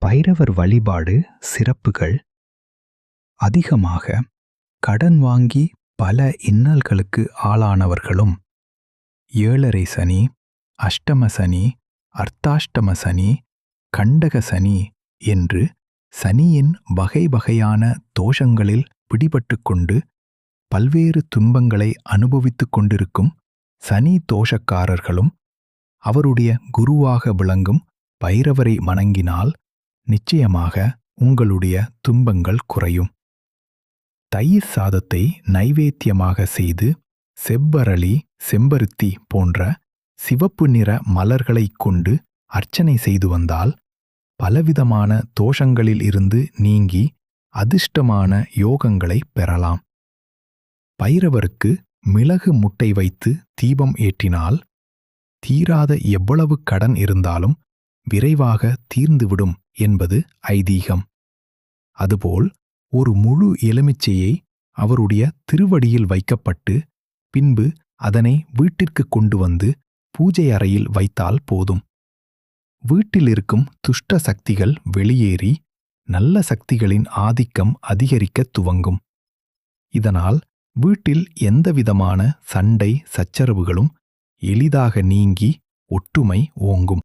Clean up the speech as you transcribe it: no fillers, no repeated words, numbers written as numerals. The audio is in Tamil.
பைரவர் வழிபாடு சிறப்புகள். அதிகமாக கடன் வாங்கி பல இன்னல்களுக்கு ஆளானவர்களும், ஏழரை சனி, அஷ்டம சனி, அர்த்தாஷ்டம சனி, கண்டக சனி என்று சனியின் வகை வகையான தோஷங்களில் பிடிபட்டு கொண்டு பல்வேறு துன்பங்களை அனுபவித்துக் கொண்டிருக்கும் சனி தோஷக்காரர்களும் அவருடைய குருவாக விளங்கும் பைரவரை வணங்கினால் நிச்சயமாக உங்களுடைய துன்பங்கள் குறையும். தயிர் சாதத்தை நைவேத்தியமாக செய்து செவ்வரளி, செம்பருத்தி போன்ற சிவப்பு நிற மலர்களைக் கொண்டு அர்ச்சனை செய்து வந்தால் பலவிதமான தோஷங்களில் இருந்து நீங்கி அதிர்ஷ்டமான யோகங்களை பெறலாம். பைரவருக்கு மிளகு முட்டை வைத்து தீபம் ஏற்றினால் தீராத எவ்வளவு கடன் இருந்தாலும் விரைவாக தீர்ந்துவிடும் என்பது ஐதீகம். அதுபோல் ஒரு முழு எலுமிச்சையை அவருடைய திருவடியில் வைக்கப்பட்டு பின்பு அதனை வீட்டிற்கு கொண்டு வந்து பூஜை அறையில் வைத்தால் போதும். வீட்டில் இருக்கும் துஷ்ட சக்திகள் வெளியேறி நல்ல சக்திகளின் ஆதிக்கம் அதிகரிக்க துவங்கும். இதனால் வீட்டில் எந்தவிதமான சண்டை சச்சரவுகளும் எளிதாக நீங்கி ஒற்றுமை ஓங்கும்.